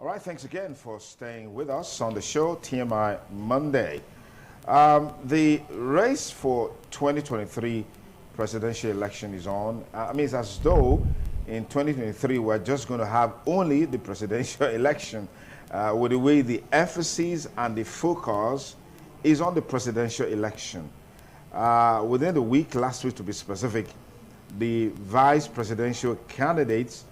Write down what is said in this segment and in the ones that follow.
All right, thanks again for staying with us on the show, TMI Monday. The race for 2023 presidential election is on. I mean, it's as though in 2023 we're just going to have only the presidential election, with the way the emphasis and the focus is on the presidential election. Within the week, last week to be specific, the vice presidential candidates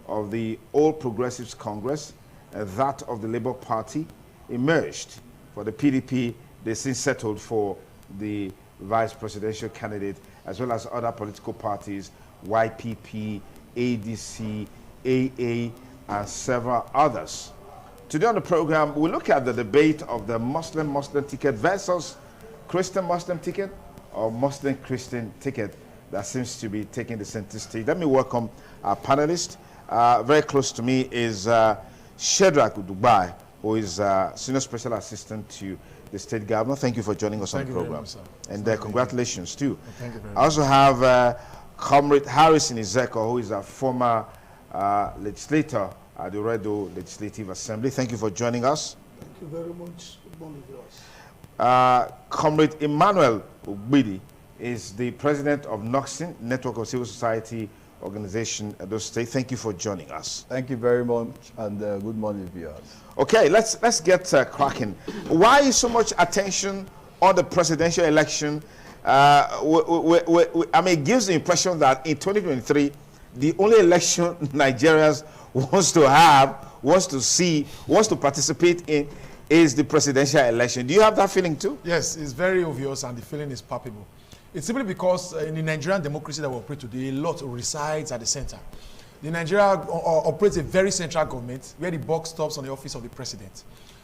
of the All Progressives Congress, that of the Labour Party, emerged. For the PDP, they since settled for the vice presidential candidate, as well as other political parties, YPP, ADC, AA, and several others. Today on the program, we look at the debate of the Muslim ticket versus Christian ticket, or Muslim-Christian ticket that seems to be taking the center stage. Let me welcome our panelist. Very close to me is Shedrack Dubai, who is Senior Special Assistant to the State Governor. Thank you for joining us on the program. And congratulations too. Thank you very much. I also have Comrade Harrison Ezeko, who is a former legislator at the Redo Legislative Assembly. Thank you for joining us. Thank you very much. Good morning, viewers. Comrade Emmanuel Ogbidi is the president of NOXIN, Network of Civil Society Organization at those State. Thank you for joining us. Thank you very much, and good morning, viewers. Okay, let's get cracking. Why is so much attention on the presidential election? I mean, it gives the impression that in 2023, the only election Nigerians wants to have, wants to see, wants to participate in is the presidential election. Do you have that feeling too? Yes, it's very obvious, and the feeling is palpable. It's simply because in the Nigerian democracy that we operate today, a lot resides at the center. The Nigeria operates a very central government where the buck stops on the office of the president.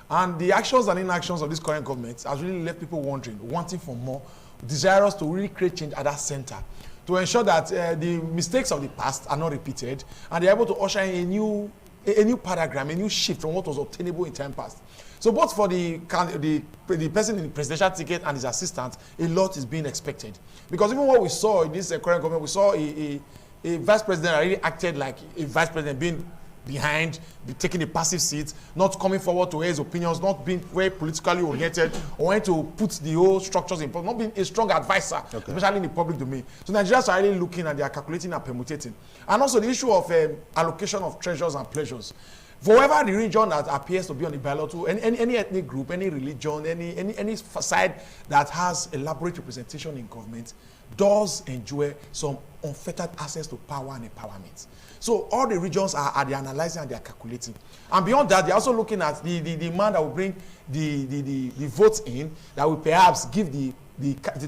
And the actions and inactions of this current government has really left people wondering, wanting for more, desirous to really create change at that center, to ensure that the mistakes of the past are not repeated, and they're able to usher in a new paradigm, a new shift from what was obtainable in time past. So both for the person in the presidential ticket and his assistant, a lot is being expected. Because even what we saw in this current government, we saw a vice president that really acted like a vice president, being behind, taking a passive seat, not coming forward to his opinions, not being very politically oriented, or wanting to put the whole structures in place, not being a strong advisor, especially in the public domain. So Nigerians are really looking and they are calculating and permutating. And also the issue of allocation of treasures and pleasures. For whatever the region that appears to be on the ballot, any ethnic group, any religion, any side that has elaborate representation in government does enjoy some unfettered access to power and empowerment. So all the regions are analyzing and they are calculating. And beyond that, they're also looking at the man that will bring the votes in, that will perhaps give the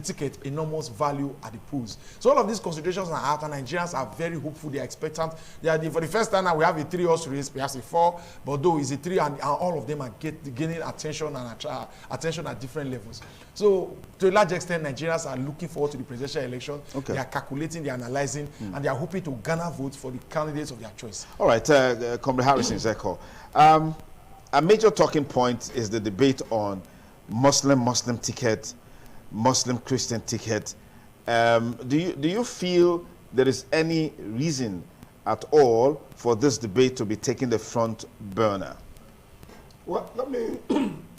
ticket enormous value at the polls. So all of these considerations are out, and Nigerians are very hopeful. They are expectant. For the first time now, we have a 3-horse race, perhaps a 4, but though it's a 3, and all of them are gaining attention and attention at different levels. So to a large extent, Nigerians are looking forward to the presidential election. Okay. They are calculating, they are analyzing, and they are hoping to garner votes for the candidates of their choice. All right, Comrade Harrison Ezeko. A major talking point is the debate on Muslim ticket, Muslim-Christian ticket. Do you feel there is any reason at all for this debate to be taking the front burner? Well, let me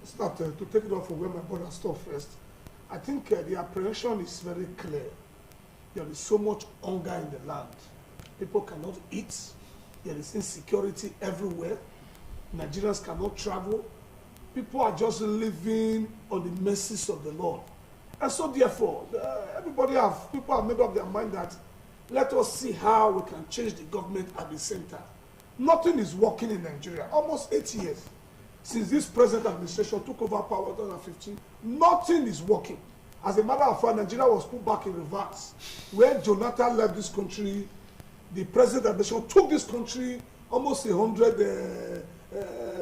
start to take it off from where my brother stopped first. I think the apprehension is very clear. There is so much hunger in the land. People cannot eat. There is insecurity everywhere. Nigerians cannot travel. People are just living on the mercies of the Lord. And so therefore, people have made up their mind that let us see how we can change the government at the center. Nothing is working in Nigeria. Almost 8 years since this present administration took over power in 2015, nothing is working. As a matter of fact, Nigeria was put back in reverse. When Jonathan left this country, the present administration took this country almost 100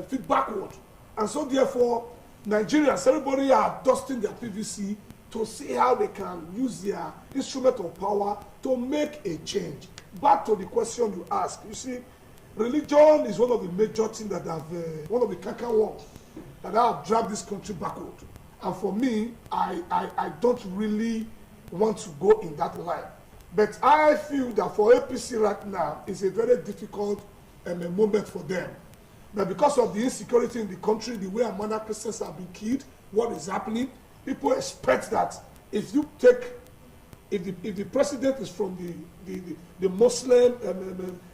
feet backward. And so therefore, Nigerians, everybody are dusting their PVC to see how they can use their instrument of power to make a change. Back to the question you asked, you see, religion is one of the major things that have, one of the canker worms that have dragged this country backward. And for me, I don't really want to go in that line. But I feel that for APC right now, it's a very difficult moment for them. But because of the insecurity in the country, the way Amana Christians have been killed, what is happening, people expect that if you take, if the president is from the Muslim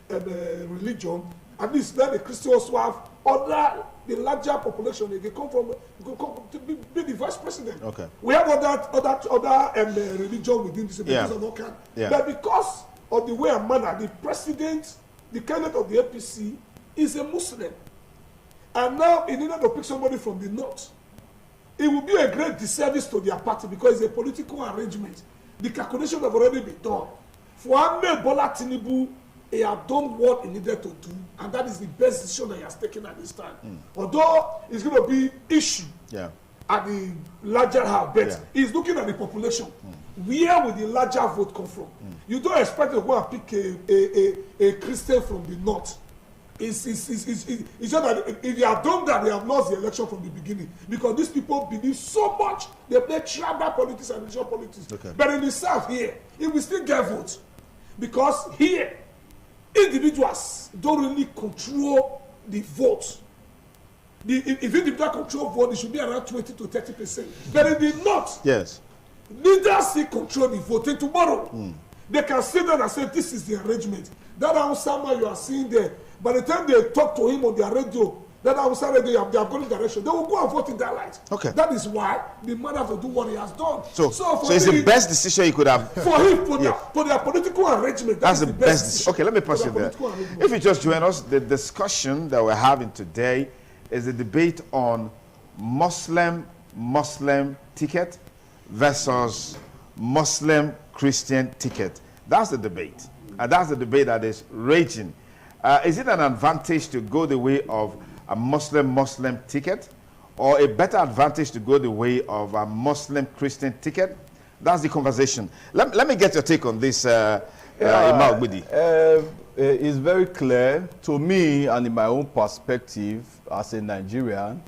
religion, at least then the Christians who have the larger population, they come to be the vice president. Okay. We have other religion within this, Yeah. Yeah. But because of the way Amana, the president, the candidate of the APC is a Muslim. And now he needed to pick somebody from the north. It will be a great disservice to their party because it's a political arrangement. The calculation have already been done. For Ahmed Bola Tinubu, he has done what he needed to do, and that is the best decision that he has taken at this time. Although it's going to be issue at the larger house, but he's looking at the population. Where will the larger vote come from? You don't expect to go and pick a Christian from the north. It's just that if they have done that, they have lost the election from the beginning because these people believe so much. They play tribal politics and regional politics. Okay. But in the south here, it will still get votes because here individuals don't really control the vote. If individuals control vote, it should be around 20 to 30%. But in the north, yes, leaders still control the vote. And tomorrow, they can sit down and say, this is the arrangement. That Hausa you are seeing there, by the time they talk to him on their radio, that Hausa radio, they have gone in direction. They will go and vote in that light. Okay. That is why the man has to do what he has done. So it's the best decision he could have. For him, for their political arrangement, that's the best decision. Okay, let me pass it there. If you just join us, the discussion that we're having today is a debate on Muslim ticket versus Muslim Christian ticket. That's the debate. And that's the debate that is raging. Is it an advantage to go the way of a Muslim ticket, or a better advantage to go the way of a Muslim Christian ticket? That's the conversation. Let me get your take on this, Imam Ogbidi. It's very clear to me, and in my own perspective as a Nigerian,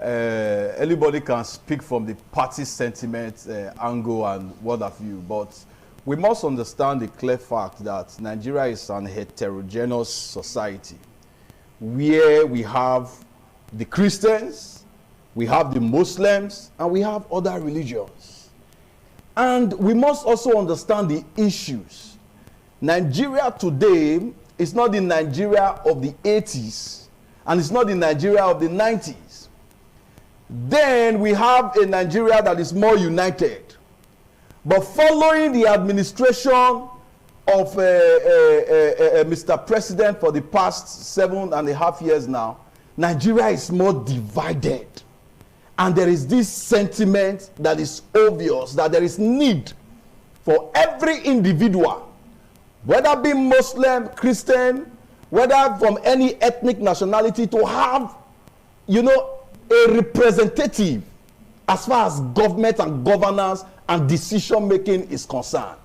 anybody can speak from the party sentiment angle and what have you, but we must understand the clear fact that Nigeria is an heterogeneous society where we have the Christians, we have the Muslims, and we have other religions. And we must also understand the issues. Nigeria today is not the Nigeria of the 80s, and it's not the Nigeria of the 90s. Then we have a Nigeria that is more united. But following the administration of Mr. President for the past 7.5 years now, Nigeria is more divided. And there is this sentiment that is obvious that there is need for every individual, whether be Muslim, Christian, whether from any ethnic nationality, to have, a representative as far as government and governance and decision making is concerned.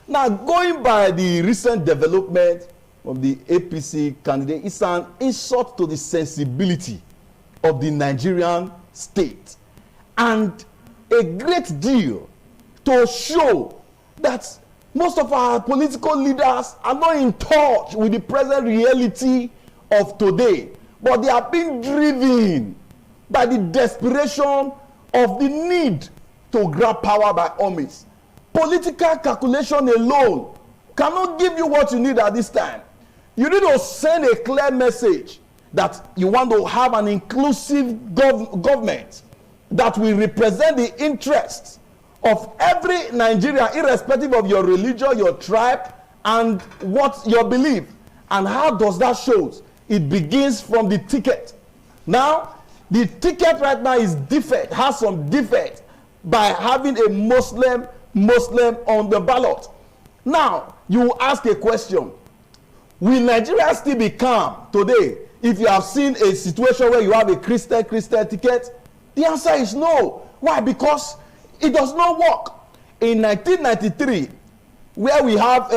Now, going by the recent development of the APC candidate, it's an insult to the sensibility of the Nigerian state, and a great deal to show that most of our political leaders are not in touch with the present reality of today, but they are being driven by the desperation of the need to grab power by all means. Political calculation alone cannot give you what you need at this time. You need to send a clear message that you want to have an inclusive government that will represent the interests of every Nigerian, irrespective of your religion, your tribe, and what your belief. And how does that show? It begins from the ticket. Now, the ticket right now is defect, has some defect by having a Muslim on the ballot. Now, you ask a question. Will Nigeria still be calm today if you have seen a situation where you have a Christian ticket? The answer is no. Why? Because it does not work. In 1993, where we have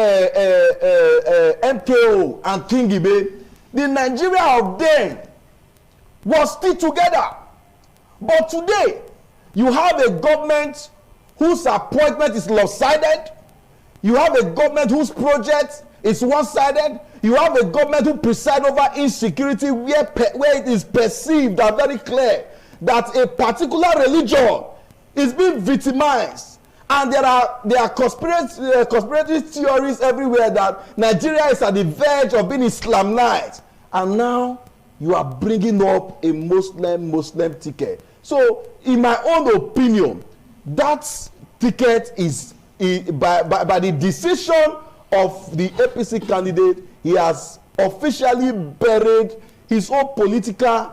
MKO and King Ibe, the Nigeria of then was still together. But today, you have a government whose appointment is lopsided. You have a government whose project is one-sided. You have a government who preside over insecurity where it is perceived and very clear that a particular religion is being victimized. And there are conspiracy theories everywhere that Nigeria is at the verge of being Islamized. And now you are bringing up a Muslim ticket. So, in my own opinion, that ticket is by the decision of the APC candidate, he has officially buried his own political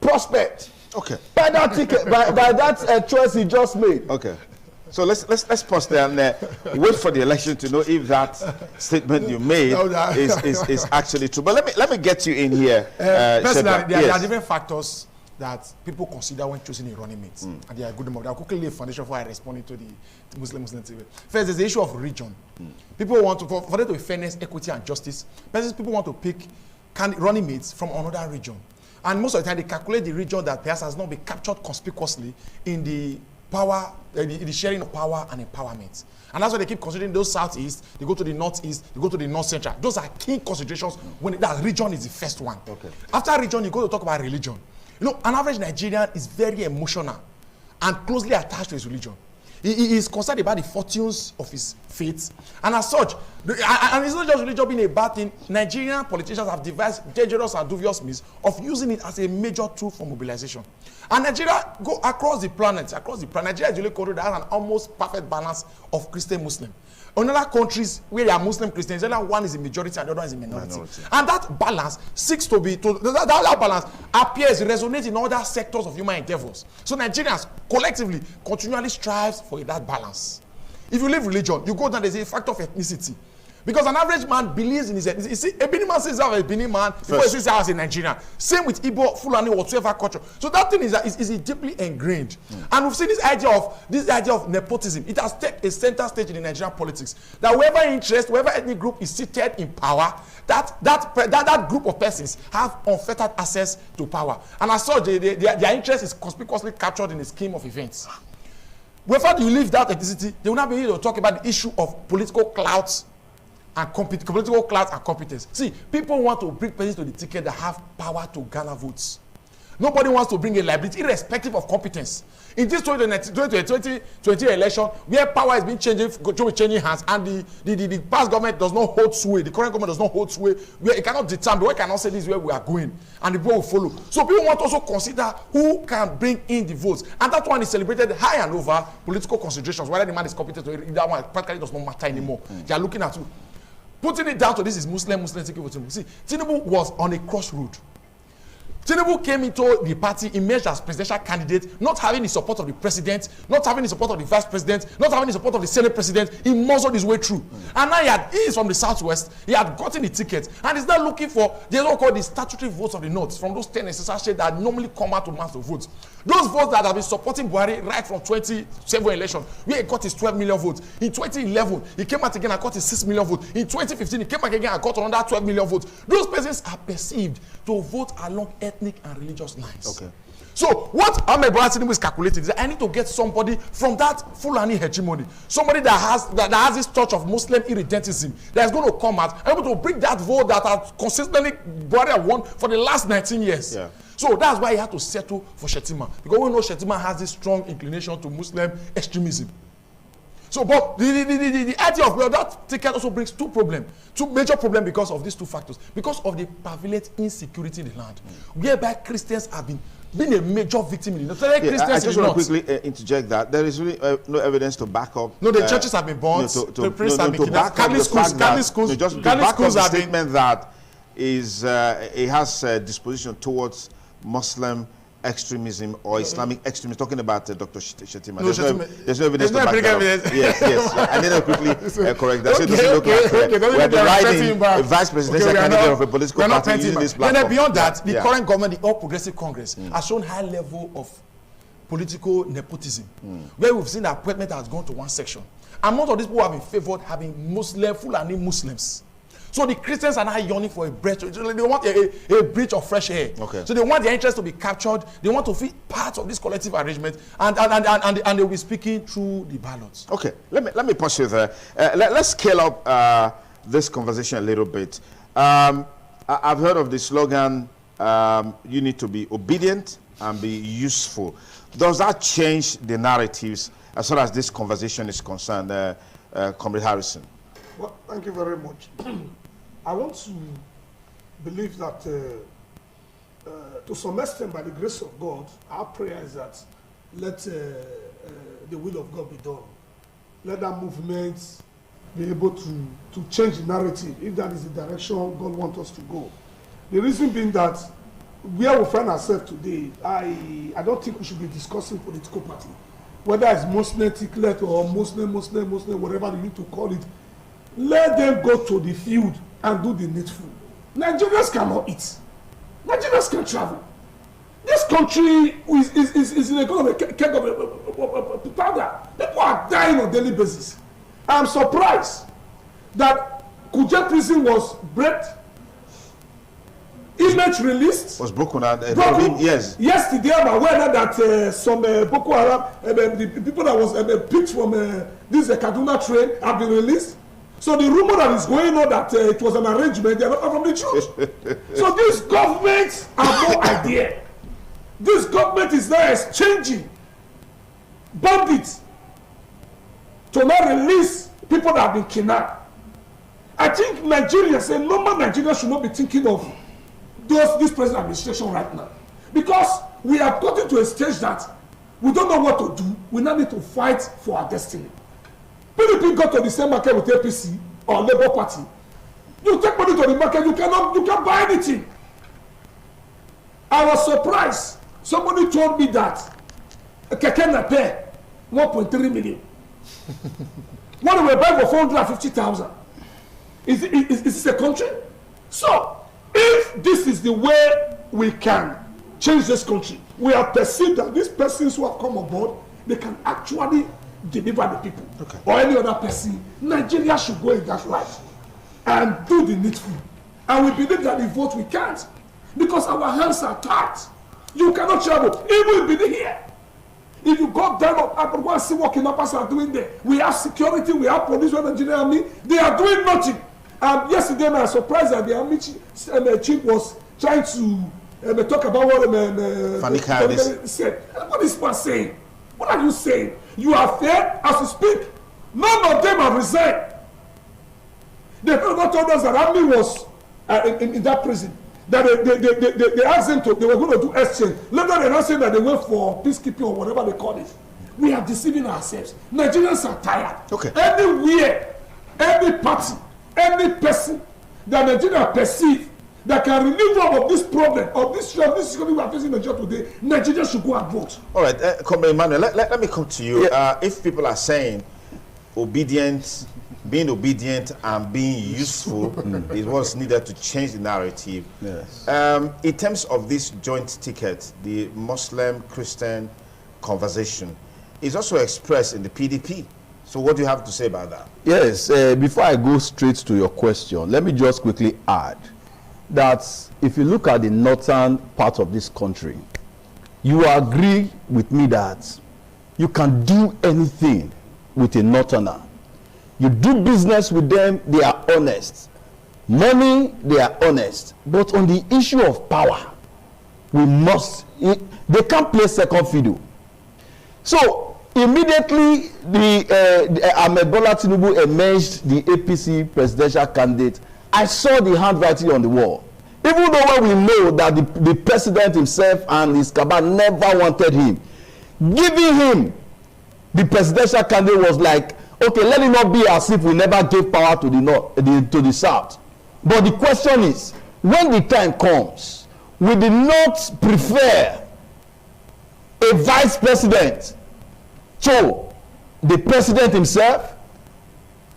prospect. Okay. By that ticket, by that choice he just made. Okay. So let's pause there and wait for the election to know if that statement you made is actually true. But let me get you in here. Personally, there are different factors that people consider when choosing a running mate, and they are good enough. I'll quickly lay a foundation before I respond to the Muslim TV. First, there's the issue of religion. People want to, for there to be fairness, equity, and justice. People want to pick running mates from another region, and most of the time they calculate the region that perhaps has not been captured conspicuously in the power, the sharing of power and empowerment. And that's why they keep considering those southeast, they go to the northeast, they go to the north central. Those are key considerations when that region is the first one. Okay. After region, you go to talk about religion. You know, an average Nigerian is very emotional and closely attached to his religion. He is concerned about the fortunes of his faith. And as such, and it's not just religion being a bad thing, Nigerian politicians have devised dangerous and dubious means of using it as a major tool for mobilization. And Nigeria, go across the planet, Nigeria is the only country that has an almost perfect balance of Christian-Muslim. In other countries where there are Muslim Christians, the other one is a majority and the other one is a minority. And that balance seeks to be, that balance appears, resonates in other sectors of human endeavors. So Nigerians collectively continually strive for that balance. If you leave religion, you go down, there's a factor of ethnicity. Because an average man believes in his ethnicity. You see, a Benin man says I'm a Benin man before he says I was a Nigerian. Same with Igbo, Fulani, whatsoever culture. So that thing is deeply ingrained. And we've seen this idea of nepotism. It has taken a center stage in the Nigerian politics. That whoever interest, whoever ethnic group is seated in power, that group of persons have unfettered access to power. And as such, their interest is conspicuously captured in the scheme of events. Wherever you leave that ethnicity, they will not be able to talk about the issue of political clout and competence. See, people want to bring persons to the ticket that have power to garner votes. Nobody wants to bring a liability, irrespective of competence. In this 2020 election, where power is being changing hands, and the past government does not hold sway, the current government does not hold sway, where it cannot determine, we cannot say this is where we are going, and the people will follow. So people want to also consider who can bring in the votes, and that one is celebrated high and over political considerations. Whether the man is competent or that one practically does not matter anymore. They are looking at you. Putting it down to this is Muslim ticket for Tinubu. See, Tinubu was on a crossroad. Tinubu came into the party, emerged as presidential candidate, not having the support of the president, not having the support of the vice president, not having the support of the senate president. He muzzled his way through. And now he is from the southwest. He had gotten the ticket, and he's now looking for the so-called the statutory votes of the north from those 10 necessary states that normally come out to mass votes. Those votes that have been supporting Buhari right from 2007 election, where he got his 12 million votes. In 2011, he came out again and got his 6 million votes. In 2015, he came back again and got another 12 million votes. Those persons are perceived to vote along ethnic and religious lines. Okay. So what Ahmed Bola Tinubu is calculating is that I need to get somebody from that Fulani hegemony, somebody that has this touch of Muslim irredentism, that is going to come out and able to bring that vote that has consistently Buhari won for the last 19 years. Yeah. So that's why he had to settle for Shettima, because we know Shettima has this strong inclination to Muslim extremism. So, but the idea of that ticket also brings two major problems because of these two factors. Because of the prevalent insecurity in the land, whereby Christians have been a major victim in the land. I just want to quickly interject that there is really no evidence to back up. No, the churches have been burned. To back up the statement that it has disposition towards Muslim extremism or Islamic extremism, talking about Dr. Shettima. There's no evidence to back that up. Yes. I need to quickly correct that. So it doesn't look like we're deriding a vice presidential candidate of a political party using this platform. And then beyond that, the current government, the All Progressive Congress, has shown high level of political nepotism, where we've seen that appointment has gone to one section. And most of these people have been favored having Fulani Muslims. So the Christians are now yearning for a breath. They want a breath of fresh air. Okay. So they want their interest to be captured. They want to feel part of this collective arrangement, and they'll be speaking through the ballots. Okay. Let me pause you there. Let's scale up this conversation a little bit. I've heard of the slogan, you need to be obedient and be useful. Does that change the narratives as far as this conversation is concerned, Comrade Harrison? Well, thank you very much. I want to believe that to some extent, by the grace of God, our prayer is that let the will of God be done. Let that movement be able to change the narrative, if that is the direction God wants us to go. The reason being that where we find ourselves today, I don't think we should be discussing political party. Whether it's Muslim ticket or Muslim, whatever you need to call it, let them go to the field and do the needful. Nigerians cannot eat. Nigerians can travel. This country is in a kind of a keg of powder. People are dying on a daily basis. I'm surprised that Kuje prison was breached. Image released. Was broken. Yes. Yesterday, I'm aware that some Boko Haram, the people that was picked from this Kaduna train have been released. So the rumor that is going on that it was an arrangement, they are not from the truth. So this government have no idea. This government is now exchanging bandits to now release people that have been kidnapped. I think Nigerians, a normal Nigerians should not be thinking of this present administration right now. Because we have gotten to a stage that we don't know what to do. We now need to fight for our destiny. PDP got to the same market with APC or Labour Party. You take money to the market, you can't buy anything. I was surprised. Somebody told me that Keke Nape 1.3 million. What we were buying for 450,000. Is this a country? So, if this is the way we can change this country, we have perceived that these persons who have come on board, they can actually deliver the people. Okay. Or any other person. Nigeria should go in that light and do the needful. And we believe that the vote we can't. Because our hands are tied. You cannot travel. Even if you're here. If you go down up and go and see what kidnappers are doing there, we have security, we have police, we have engineering army. They are doing nothing. Yesterday, I was surprised that the army chief was trying to talk about what Fanika said. What is man saying? What are you saying? You are fair as you speak. None of them have resigned. They never told us that army was in that prison. That they asked them they were going to do exchange. Later they now say that they went for peacekeeping or whatever they call it. We are deceiving ourselves. Nigerians are tired. Okay. Anywhere, any party, any person that Nigeria perceive that can relieve us of this problem, of this security we are facing in Nigeria today, Nigeria should go and vote. All right, Comrade Emmanuel, let me come to you. Yeah. If people are saying being obedient and being useful is what's needed to change the narrative. Yes. In terms of this joint ticket, the Muslim-Christian conversation is also expressed in the PDP. So what do you have to say about that? Yes, before I go straight to your question, let me just quickly add that if you look at the northern part of this country, you agree with me that you can do anything with a northerner. You do business with them, they are honest. Money, they are honest. But on the issue of power, they can't play second fiddle. So immediately Ahmed Bola Tinubu emerged the APC presidential candidate, I saw the handwriting on the wall. Even though we know that the president himself and his cabal never wanted him, giving him the presidential candidate was like, okay, let it not be as if we never gave power to the north, to the south. But the question is, when the time comes, we did not prefer a vice president to the president himself.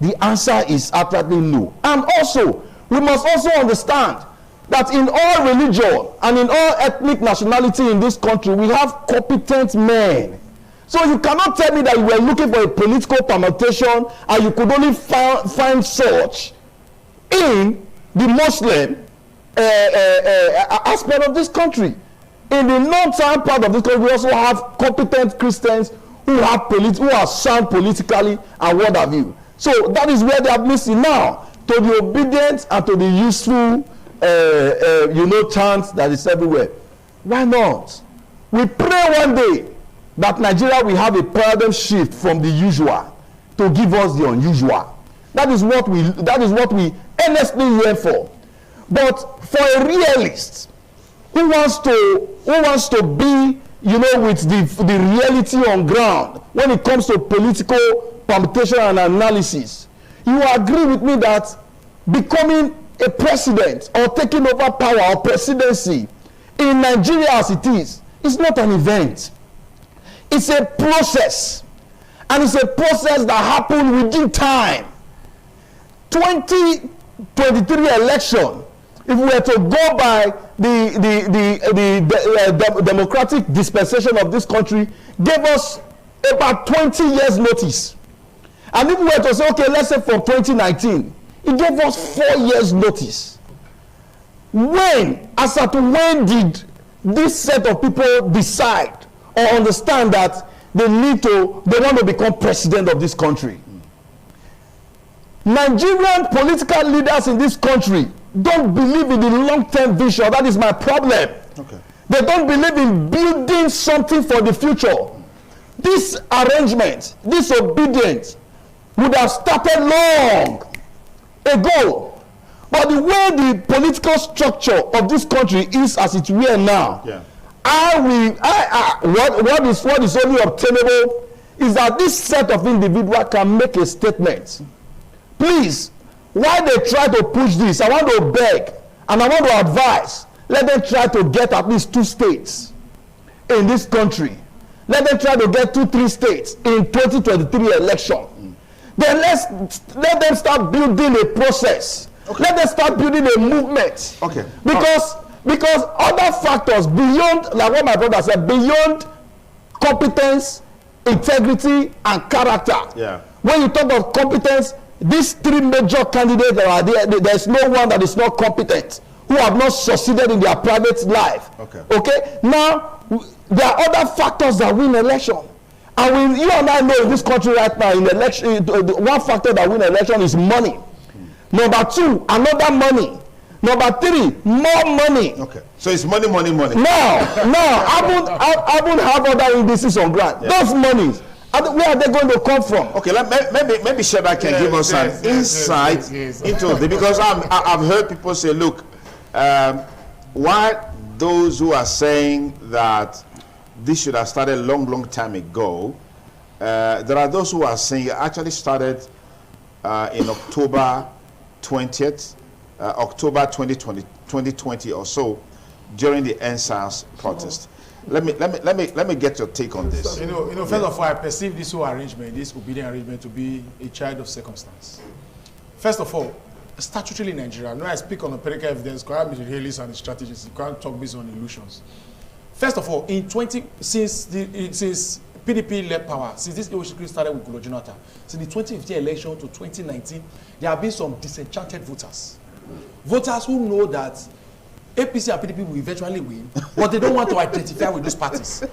The answer is absolutely no. And also, we must also understand that in all religion and in all ethnic nationality in this country, we have competent men. So you cannot tell me that you were looking for a political permutation and you could only find such in the Muslim aspect of this country. In the northern part of this country, we also have competent Christians who are sound politically and what have you. So that is where they are missing now. to the obedient and to the useful, chant that is everywhere. Why not? We pray one day that Nigeria will have a paradigm shift from the usual to give us the unusual. That is what we earnestly yearn for. But for a realist who wants to be, with the reality on ground when it comes to political permutation and analysis, you agree with me that becoming a president or taking over power or presidency in Nigeria as it is not an event. It's a process, and it's a process that happened within time. 2023 election, if we were to go by the democratic dispensation of this country, gave us about 20 years notice. And if we were to say, okay, let's say from 2019, it gave us 4 years notice. When did this set of people decide or understand that they want to become president of this country? Nigerian political leaders in this country don't believe in the long-term vision. That is my problem. Okay. They don't believe in building something for the future. This arrangement, this obedience would have started long ago. But the way the political structure of this country is as it were now, what is only obtainable is that this set of individuals can make a statement. Please, while they try to push this, I want to beg and I want to advise, let them try to get at least 2 states in this country. Let them try to get 2-3 states in 2023 election. Then let them start building a process. Okay. Let them start building a movement. Okay. Because other factors beyond, like what my brother said, beyond competence, integrity, and character. Yeah. When you talk of competence, these 3 major candidates that are there's no one that is not competent, who have not succeeded in their private life. Okay. Now, there are other factors that win election. And you and I know in this country right now, in election, one factor that win election is money. Number 2, another money. Number 3, more money. Okay. So it's money. Now, I won't have other indices on ground. Yeah. Those monies, where are they going to come from? Okay, maybe Sheba can give us an insight into it, because I've heard people say, look, why those who are saying that this should have started long time ago, there are those who are saying it actually started in October 20th, October 2020 or so, during the NSAS protest. Let me get your take on this. You know, first of all, I perceive this whole arrangement, this obedient arrangement, to be a child of circumstance. First of all, statutorily in Nigeria, I speak on empirical evidence, can't be realists and strategists, you can't talk based on illusions. First of all, since PDP led power, since this issue started with Goodluck Jonathan, since the 2015 election to 2019, there have been some disenchanted voters. Voters who know that APC and PDP will eventually win, but they don't want to identify with those parties. I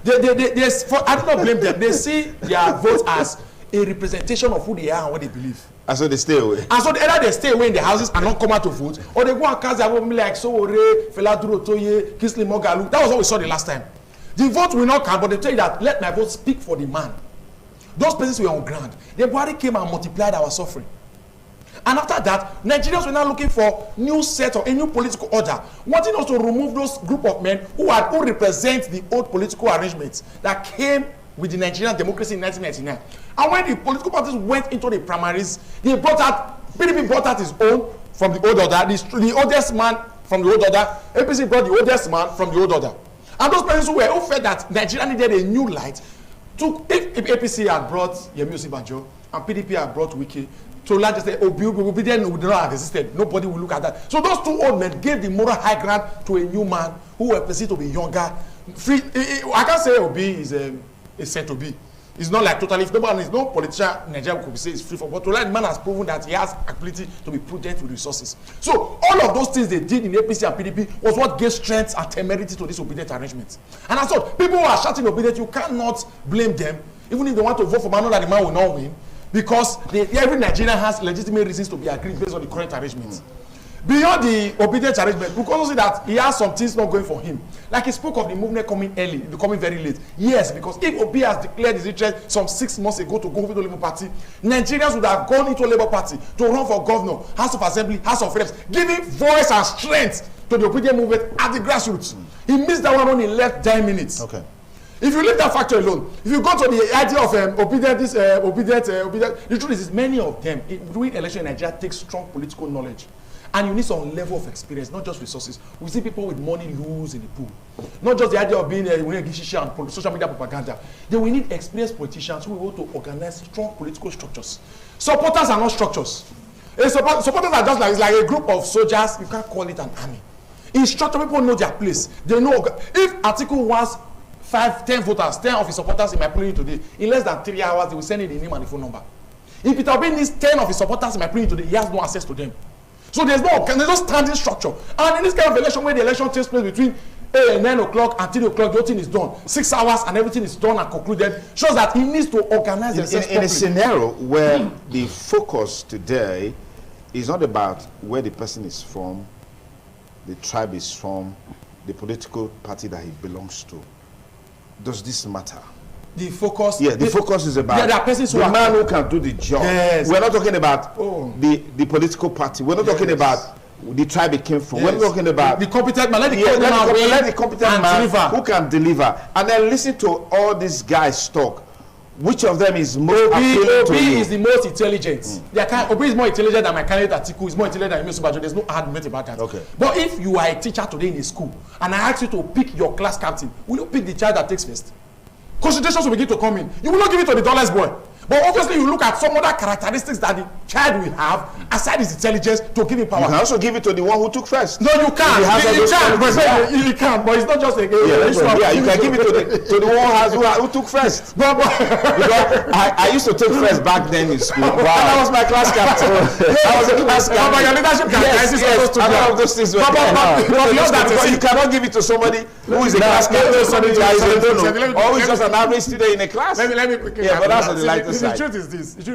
do not blame them. They see their votes as a representation of who they are and what they believe. And so they stay away. And so either they stay away in their houses and not come out to vote, or they go and cast their vote like Sowore, Feladuro Toye, Kingsley Moghalu. That was what we saw the last time. The vote will not count, but they tell you that let my vote speak for the man. Those places were on ground. The Buhari came and multiplied our suffering. And after that, Nigerians were now looking for new set or a new political order, wanting us to remove those group of men who represent the old political arrangements that came with the Nigerian democracy in 1999. And when the political parties went into the primaries, PDP brought out his own from the old order, the oldest man from the old order, APC brought the oldest man from the old order. And those persons who felt that Nigeria needed a new light, if APC had brought Yemi Osinbajo and PDP had brought Wike, to large extent, obedience would not have existed. Nobody will look at that. So those 2 old men gave the moral high ground to a new man who were perceived to be younger. Free, I can't say Obi is said to be. It's not like totally, no politician in Nigeria could say it's free from, but the man has proven that he has ability to be prudent with resources. So all of those things they did in APC and PDP was what gave strength and temerity to this obedient arrangement. And as well, people who are shouting obedient, you cannot blame them. Even if they want to vote for man, that the man will not win. because every Nigerian has legitimate reasons to be aggrieved based on the current arrangements. Beyond the obedient arrangement, we can also see that he has some things not going for him. Like he spoke of the movement coming early, becoming very late. Yes, because if Obi has declared his interest some 6 months ago to go with the Labour Party, Nigerians would have gone into Labour Party to run for governor, House of Assembly, House of Reps, giving voice and strength to the obedient movement at the grassroots. He missed that one when he left 10 minutes. Okay. If you leave that factor alone, if you go to the idea of obedient, the truth is many of them, during election in Nigeria, take strong political knowledge. And you need some level of experience, not just resources. We see people with money lose in the pool. Not just the idea of being and social media propaganda. Then we need experienced politicians who will to organize strong political structures. Supporters are not structures. Supporters are just like a group of soldiers. You can't call it an army. In structure, people know their place. They know if Article wants 5, 10 voters, 10 of his supporters in my polling today, in less than 3 hours, they will send in the name and the phone number. If Peter Obi needs 10 of his supporters in my polling today, he has no access to them. So there's no standing structure. And in this kind of election, where the election takes place between 8 and 9 o'clock and 3 o'clock, the whole thing is done. 6 hours and everything is done and concluded, shows that he needs to organize himself in a scenario where the focus today is not about where the person is from, the tribe is from, the political party that he belongs to. Does this matter? The focus, the focus is about the man who can do the job. Yes. We're not talking about the political party. We're not talking about the tribe it came from. We're not talking about the competent man. Let the competent man who can deliver. And then listen to all these guys talk. Which of them is most appealing to you? Obi is the most intelligent. Obi is more intelligent than my candidate Atiku. Is more intelligent than Yemi Osinbajo. There's no argument about that. Okay. But if you are a teacher today in a school and I ask you to pick your class captain, will you pick the child that takes first? Considerations will begin to come in. You will not give it to the dullest boy. But obviously, you look at some other characteristics that the child will have, aside his intelligence, to give him power. You can also give it to the one who took first. No, you can't. You can't. But it's not just a you can give it to the one who took first. Because I used to take first back then in school. Wow. That was my class captain. I was a class captain. But your leadership characteristics also a lot of those things were there. You cannot give it to somebody who is a class captain. Or is just an average student in a class. Let me quickly. Yeah, but that's on the lightest. The truth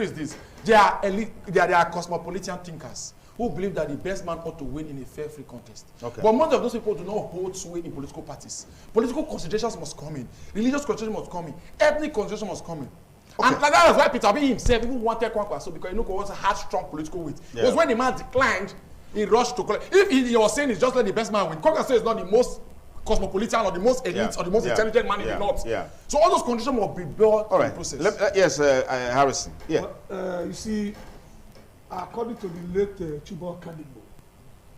is this. There are cosmopolitan thinkers who believe that the best man ought to win in a fair, free contest. Okay. But most of those people do not hold sway in political parties. Political considerations must come in. Religious considerations must come in. Ethnic considerations must come in. Okay. And that was why Peter Obi himself even wanted Kwankwaso, because he also had strong political weight. Yeah. Because when the man declined, he rushed to collect. If he was saying it's just let the best man win, Kwankwaso is not the most cosmopolitan or the most elite or the most intelligent man in the north. Yeah. So all those conditions will be built in the process. Yes, Harrison. Yeah. You see, according to the late Chuba Kadibo,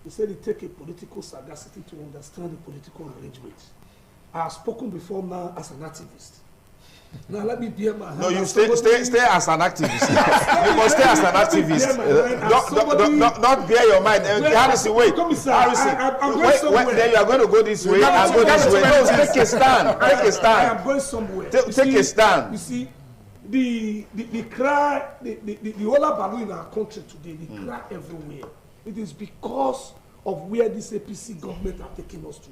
he said it takes a political sagacity to understand the political arrangement. I have spoken before now as an activist. Now let me bear my hand. No, you stay as an activist. You must stay as an activist. Not bear your mind. Harrison, wait. Harrison, then you are going to go this way and go this way. No, take a stand. Take a stand. I am going somewhere. Take a stand. You see, the cry, the whole balloon in our country today, the cry everywhere. It is because of where this APC government are taking us to.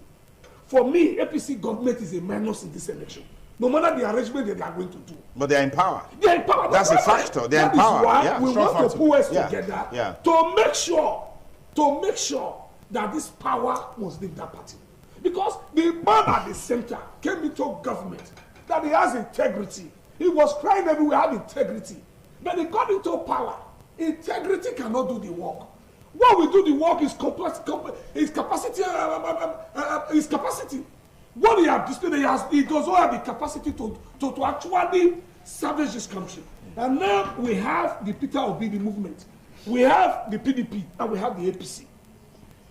For me, APC government is a minus in this election. No matter the arrangement they are going to do. But they are in power. They are in power. That's a factor. They are in power. That is why we want to put us together to make sure that this power must leave that party. Because the man at the center came into government, that he has integrity. He was crying everywhere, have integrity. But he got into power. Integrity cannot do the work. What will do the work is capacity. His capacity. What he has displayed, he does not have the capacity to actually salvage this country. And now we have the Peter Obi movement, we have the PDP, and we have the APC.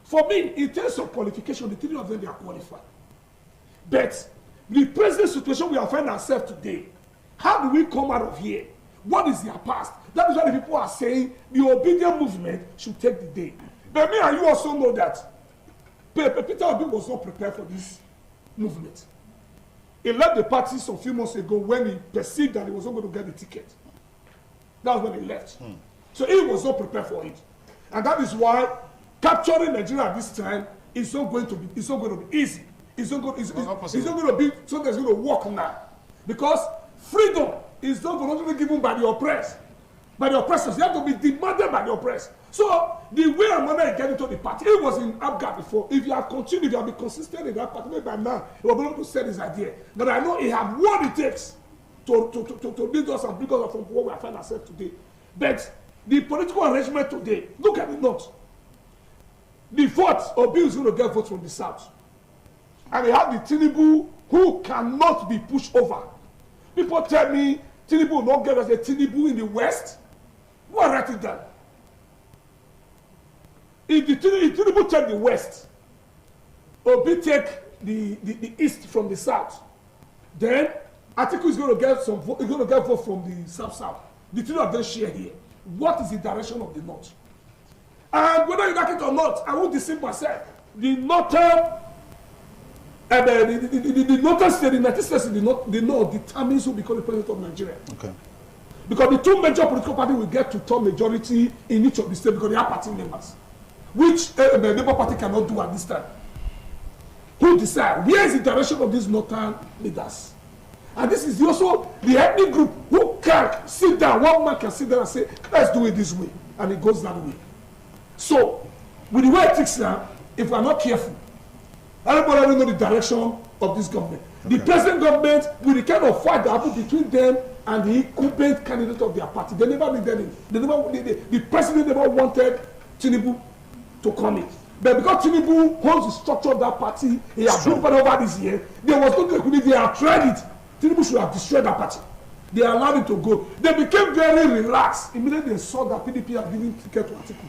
For me, in terms of qualification, the three of them, they are qualified. But the present situation we are finding ourselves today, how do we come out of here? What is their past? That is why the people are saying the obedient movement should take the day. But me and you also know that Peter Obi was not prepared for this movement. He left the party some few months ago when he perceived that he was not going to get the ticket. That was when he left. So he was not prepared for it. And that is why capturing Nigeria at this time is not going to be easy. It's not going to be something that's going to work now. Because freedom is not going to be given by the oppressed. by the oppressors. They have to be demanded by the oppressed. So the way Amanda is getting to the party, it was in Abga before. If you have continued, if you have been consistent in that party, maybe by now he will be able to sell his idea. But I know he have what it takes to lead us and bring us from where we are finding ourselves today. But the political arrangement today, look at the North. The vote, Obi is going to get votes from the South. And they have the Tinubu who cannot be pushed over. People tell me Tinubu will not get us a Tinubu in the West. Who are writing down? If Tinubu take the West, Obi take the East from the South, then Atiku is going to get some vote. He's going to get vote from the South. The two of them share here. What is the direction of the North? And whether you like it or not, I won't deceive myself. The Northern, the Northern state, the United States, the North determines who becomes the president of Nigeria. Okay. Because the two major political parties will get to turn majority in each of the states because they are party members, which the Labour Party cannot do at this time. Who decide? Where is the direction of these Northern leaders? And this is also the ethnic group who can sit down. One man can sit down and say, let's do it this way. And it goes that way. So, with the way it is now, if we are not careful, everybody will know the direction of this government. Okay. The present government, with the kind of fight that happened between them and the incumbent candidate of their party, they never needed it. The president never wanted Tinubu to come in. But because Tinubu holds the structure of that party, he has been over this year, there was no liquidity, they have tried it. Tinubu should have destroyed that party. They allowed it to go. They became very relaxed. Immediately they saw that PDP had given ticket to Atiku.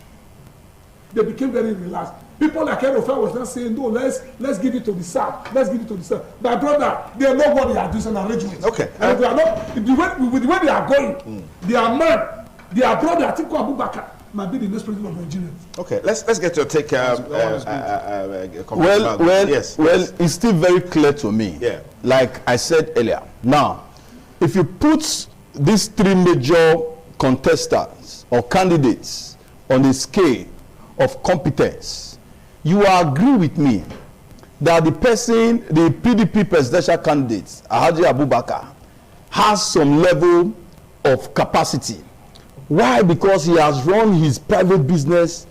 They became very relaxed. People like Erofai was not saying, no, let's give it to the South. Let's give it to the South. My brother, they know what they are doing, an arrangement. Okay. And they are not, with the way they are going, their man, their brother, Atiku Abubakar, might be the next president of Nigeria. Okay, let's get your take. Yes. It's still very clear to me. Yeah. Like I said earlier. Now, if you put these three major contestants or candidates on the scale of competence, you will agree with me that the PDP presidential candidate, Alhaji Abubakar, has some level of capacity. Why? Because he has run his private business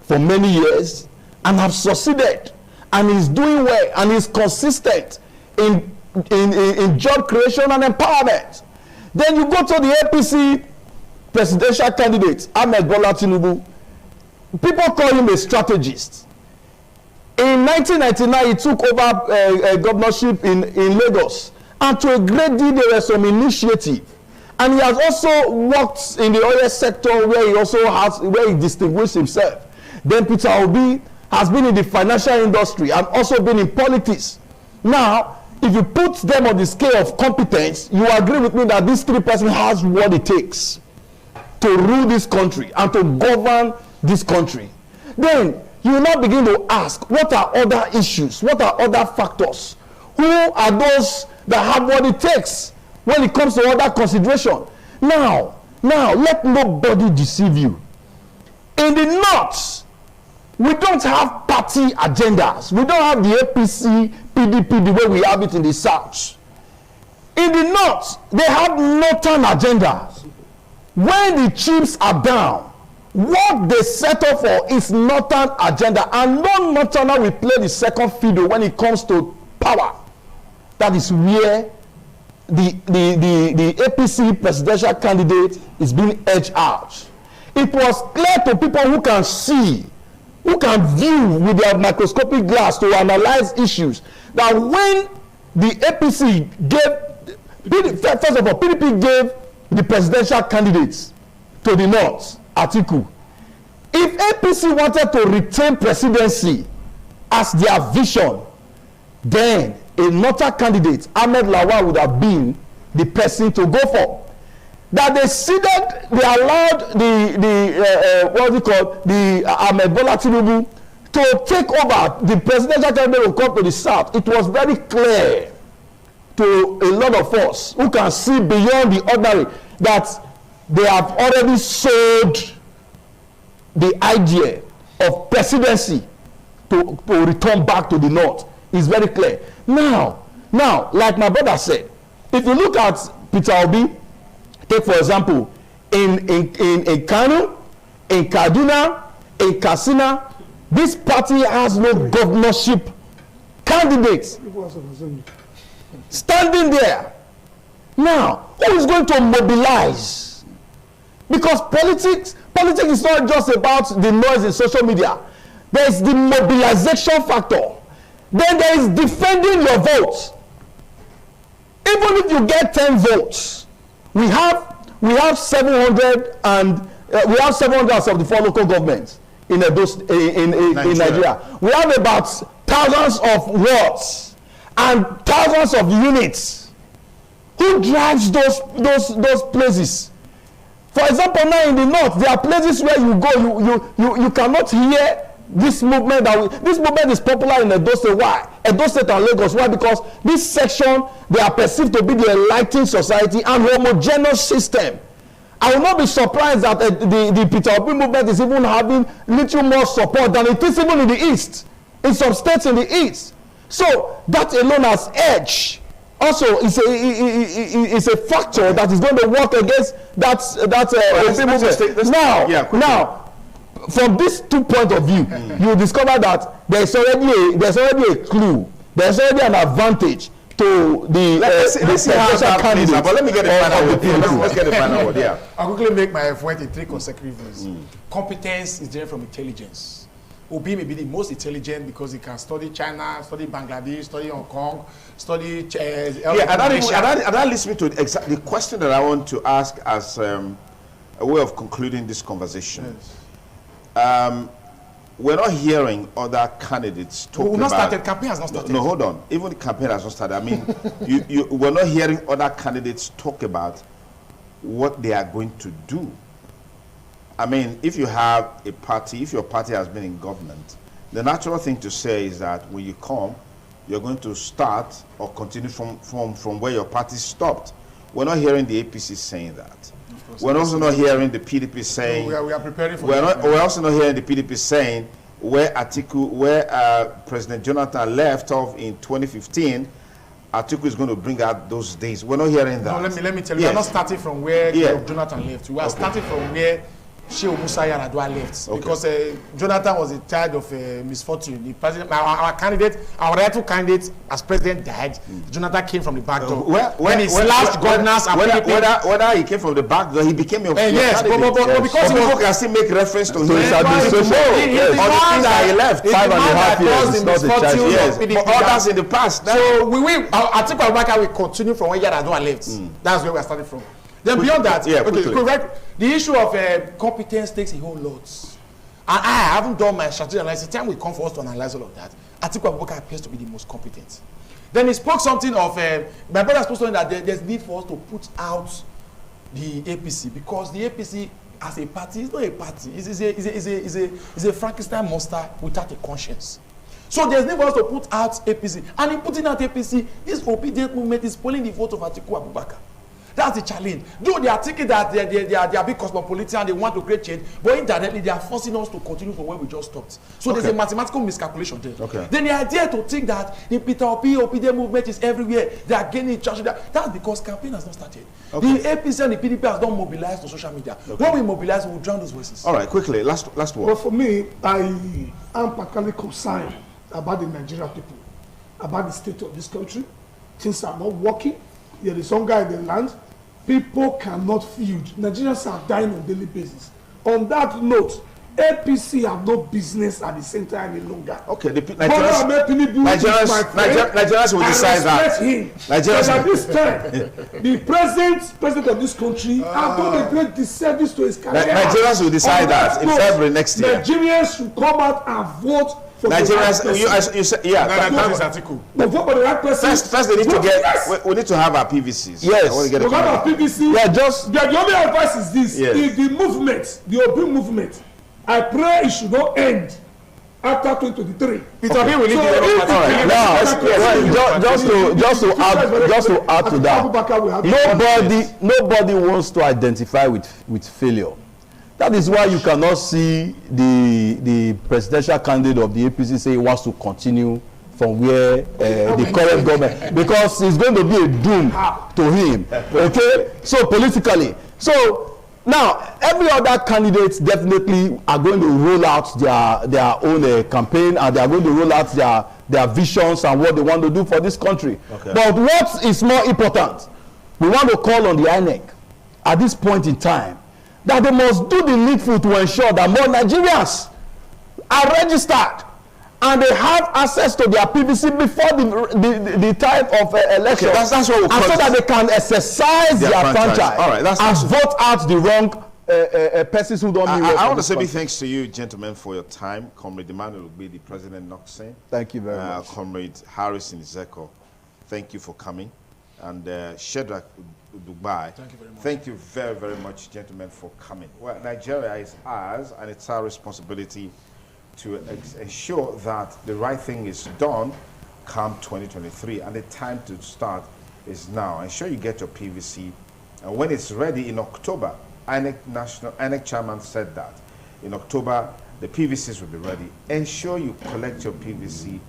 for many years and have succeeded, and he's doing well, and he's consistent in job creation and empowerment. Then you go to the APC presidential candidate, Ahmed Bola Tinubu. People call him a strategist. In 1999, he took over governorship in Lagos, and to a great deal there was some initiative. And he has also worked in the oil sector where he distinguished himself. Then Peter Obi has been in the financial industry and also been in politics. Now, if you put them on the scale of competence, you agree with me that this three person has what it takes to rule this country and to govern this country. Then you will now begin to ask, what are other issues? What are other factors? Who are those that have what it takes when it comes to other consideration? Now, let nobody deceive you. In the North, we don't have party agendas. We don't have the APC, PDP the way we have it in the South. In the North, they have northern agendas. When the chips are down, what they settle for is northern agenda, and no northerner will play the second fiddle when it comes to power. That is where the APC presidential candidate is being edged out. It was clear to people who can see, who can view with their microscopic glass to analyze issues, that when the APC gave, first of all, PDP gave the presidential candidates to the North, Atiku. If APC wanted to retain presidency as their vision, then a northern candidate, Ahmed Lawal, would have been the person to go for. That they allowed the Ahmed Bola Tinubu to take over the presidential candidate who come to the South. It was very clear to a lot of us who can see beyond the ordinary that they have already sold the idea of presidency to return back to the North. It's very clear. Now, like my brother said, if you look at Peter Obi, take for example, in Kano, in Kaduna, in Katsina, this party has no governorship candidates standing there. Now, who is going to mobilize? Because politics is not just about the noise in social media. There is the mobilization factor. Then there is defending your vote. Even if you get 10 votes, we have 700 and we have 774 local governments in Nigeria. We have about thousands of wards and thousands of units. Who drives those places? For example, now in the north, there are places where you go, you cannot hear this movement. This movement is popular in Edo State. Why? Edo State and Lagos. Why? Because this section, they are perceived to be the enlightened society and homogeneous system. I will not be surprised that the Peter Obi movement is even having little more support than it is even in the east, in some states in the east. So that alone has edge. Also, it's a factor that is going to work against that movement. Now, from these 2 points of view, you discover that there's already a clue, there's already an advantage to the presidential candidate. But let me get the final word. Let's get the final word. Yeah. I'll quickly make my point in 3 consecutive ways. Competence is derived from intelligence. Obi may be the most intelligent because he can study China, study Bangladesh, study Hong Kong, study and that leads me to exactly the question that I want to ask as a way of concluding this conversation. Yes. We're not hearing other candidates talk about... We've not started. Campaign has not started. No, hold on. Even the campaign has not started. I mean, we're not hearing other candidates talk about what they are going to do. I mean, if you have a party, if your party has been in government, the natural thing to say is that when you come, you're going to start or continue from where your party stopped. We're not hearing the APC saying that. We're also not hearing the PDP saying... No, we are preparing for we're also not hearing the PDP saying where President Jonathan left off in 2015, Atiku is going to bring out those days. We're not hearing that. No, let me tell you, we're not starting from where Jonathan left. We are starting from where Sheikh Musa Yar'Adua left, because Jonathan was in charge of misfortune. The president, our rightful candidate as president died. Jonathan came from the back door. When he slashed governors and whether he came from the back door, he became your yes, candidate. But because people can still make reference to his administration. On the things that he left. 5.5 years is not a charge. Yes, but others in the past. So Atiku Abubakar will continue from where Yar'Adua left. That's where we are starting from. Then beyond that, the issue of competence takes a whole lot. And I haven't done my strategy analysis. The time will come for us to analyze all of that. Atiku Abubakar appears to be the most competent. Then he spoke something of, my brother spoke something that there's need for us to put out the APC, because the APC as a party is not a party. It's a Frankenstein monster without a conscience. So there's need for us to put out APC. And in putting out APC, this obedient movement is pulling the vote of Atiku Abubakar. That's the challenge. Though they are thinking that they are big cosmopolitan and they want to create change, but indirectly they are forcing us to continue from where we just stopped. So there's a mathematical miscalculation there. Then the idea to think that the Peter Obi movement is everywhere, they are gaining traction. That's because campaign has not started. The APC and the PDP has not mobilized on social media. When we mobilize, we will drown those voices. All right, quickly, last word. But for me, I am particularly concerned about the Nigerian people, about the state of this country. Things are not working. There is hunger in the land. People cannot feed. Nigerians are dying on a daily basis. On that note, APC have no business at the center any longer. Okay, the Nigerians will decide that. Nigerians at this time, the president of this country has done a great disservice to his career. Nigerians will decide that in February next year. Nigerians should come out and vote. Nigerians, you said, that is article. But vote for the right person. First, they need to get. We need to have our PVCs. Yes. I want to get we have our PVC. Yeah, just. The only advice is this: if the movement, the Obi movement, I pray it should not end after 2023. Peter Obi will leave the Now, just to add to that, nobody wants to identify with failure. That is why you cannot see the presidential candidate of the APC say he wants to continue from where the current government, because it's going to be a doom to him. Okay, so politically, so Now, every other candidate definitely are going to roll out their own campaign, and they are going to roll out their visions and what they want to do for this country. Okay. But what is more important, we want to call on the INEC at this point in time that they must do the needful to ensure that more Nigerians are registered and they have access to their PVC before the time of election. Okay, that's what we'll call so that they can exercise their franchise. All right, and vote out the wrong persons who don't mean well. I want to say big thanks to you, gentlemen, for your time. Comrade Emmanuel will be the President Noxen. Thank you very much. Comrade Harrison Zeko, thank you for coming. And Shedrack Dubai, Thank you very much. Thank you very, very much, gentlemen, for coming. Well, Nigeria is ours, and it's our responsibility to ensure that the right thing is done come 2023, and the time to start is now. Ensure you get your PVC, and when it's ready in October, INEC chairman said that in October the PVCs will be ready. Ensure you collect your PVC,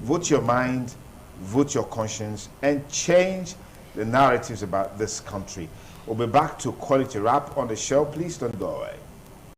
vote your mind, vote your conscience, and change the narratives about this country. We'll be back to Quality Wrap on the show. Please don't go away.